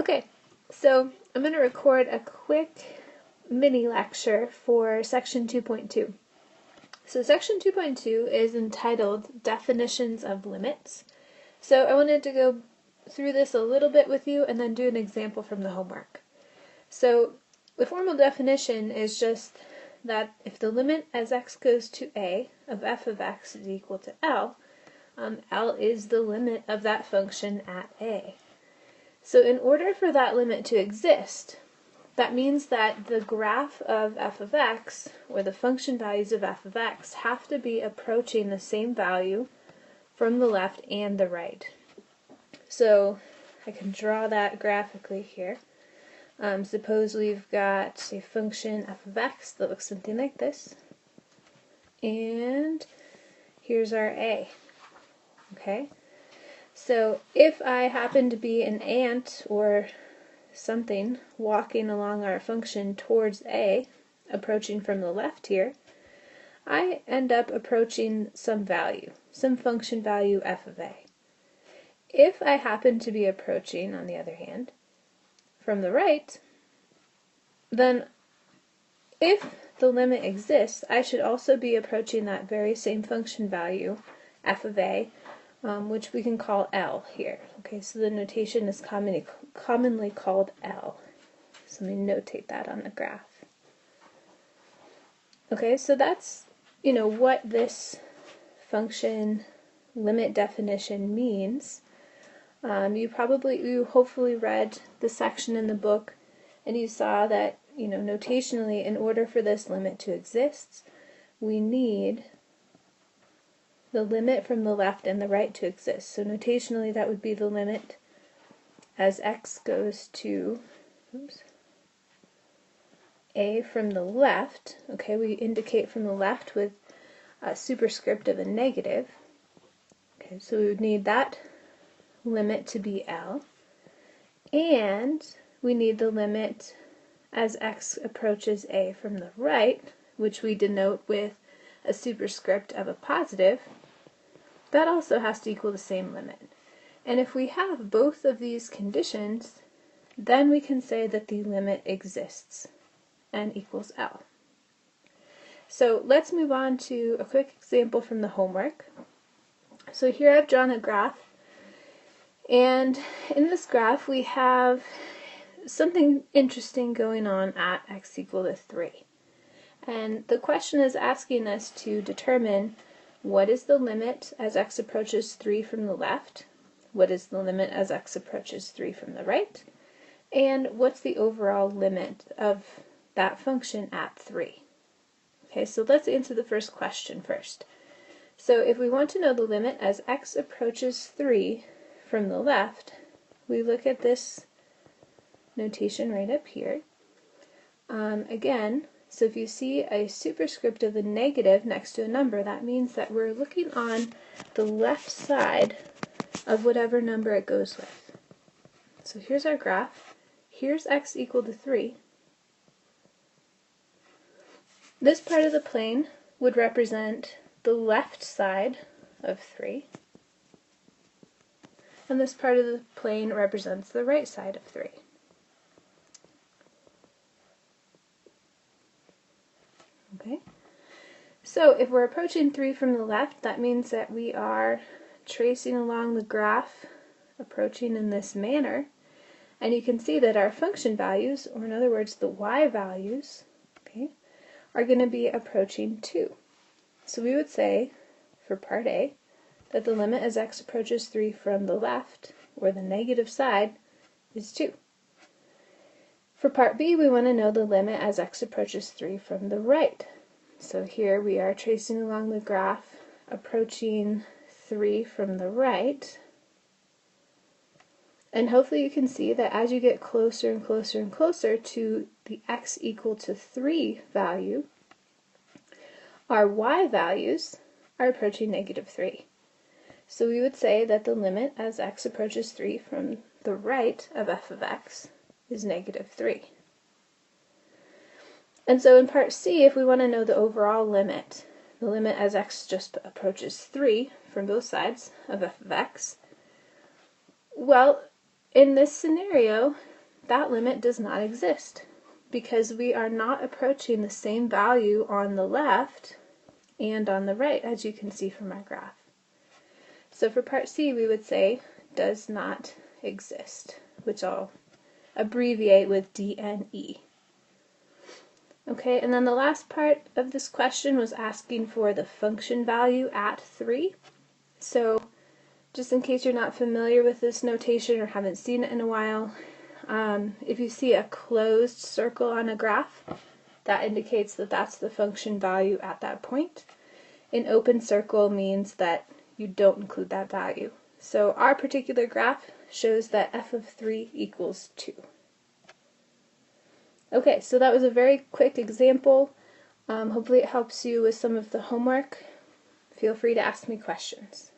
Okay, so I'm going to record a quick mini lecture for section 2.2. So section 2.2 is entitled Definitions of Limits. So I wanted to go through this a little bit with you and then do an example from the homework. So the formal definition is just that if the limit as x goes to a of f of x is equal to L, L is the limit of that function at a. So in order for that limit to exist, that means that the graph of f of x, or the function values of f of x, have to be approaching the same value from the left and the right. So I can draw that graphically here. Suppose we've got a function f of x that looks something like this, and here's our a. Okay, so if I happen to be an ant or something walking along our function towards a, approaching from the left here, I end up approaching some value, some function value f of a. If I happen to be approaching, on the other hand, from the right, then if the limit exists, I should also be approaching that very same function value, f of a, which we can call L here. Okay, so the notation is commonly called L. So let me notate that on the graph. Okay, so that's, what this function limit definition means. You hopefully read the section in the book and you saw that, notationally, in order for this limit to exist, we need the limit from the left and the right to exist. So notationally, that would be the limit as x goes to a from the left. Okay, we indicate from the left with a superscript of a negative. Okay, so we would need that limit to be L, and we need the limit as x approaches a from the right, which we denote with a superscript of a positive. That also has to equal the same limit. And if we have both of these conditions, then we can say that the limit exists and equals L. So let's move on to a quick example from the homework. So here I've drawn a graph, and in this graph we have something interesting going on at x equal to 3. And the question is asking us to determine what is the limit as x approaches 3 from the left, what is the limit as x approaches 3 from the right, and what's the overall limit of that function at 3. Okay, so let's answer the first question first. So if we want to know the limit as x approaches 3 from the left, we look at this notation right up here. Again, so if you see a superscript of a negative next to a number, that means that we're looking on the left side of whatever number it goes with. So here's our graph. Here's x equal to 3. This part of the plane would represent the left side of 3, and this part of the plane represents the right side of 3. Okay, so if we're approaching 3 from the left, that means that we are tracing along the graph, approaching in this manner, and you can see that our function values, or in other words the y values, okay, are going to be approaching 2. So we would say, for part A, that the limit as x approaches 3 from the left, or the negative side, is 2. For part B, we want to know the limit as x approaches 3 from the right. So here we are tracing along the graph, approaching 3 from the right. And hopefully you can see that as you get closer and closer and closer to the x equal to 3 value, our y values are approaching negative 3. So we would say that the limit as x approaches 3 from the right of f of x is negative 3. And so in part C, if we want to know the overall limit, the limit as x just approaches 3 from both sides of f of x, well, in this scenario, that limit does not exist because we are not approaching the same value on the left and on the right, as you can see from our graph. So for part C, we would say does not exist, which I'll abbreviate with DNE. Okay, and then the last part of this question was asking for the function value at 3. So just in case you're not familiar with this notation or haven't seen it in a while, if you see a closed circle on a graph, that indicates that that's the function value at that point. An open circle means that you don't include that value. So our particular graph shows that f of 3 equals 2. Okay, so that was a very quick example. Hopefully it helps you with some of the homework. Feel free to ask me questions.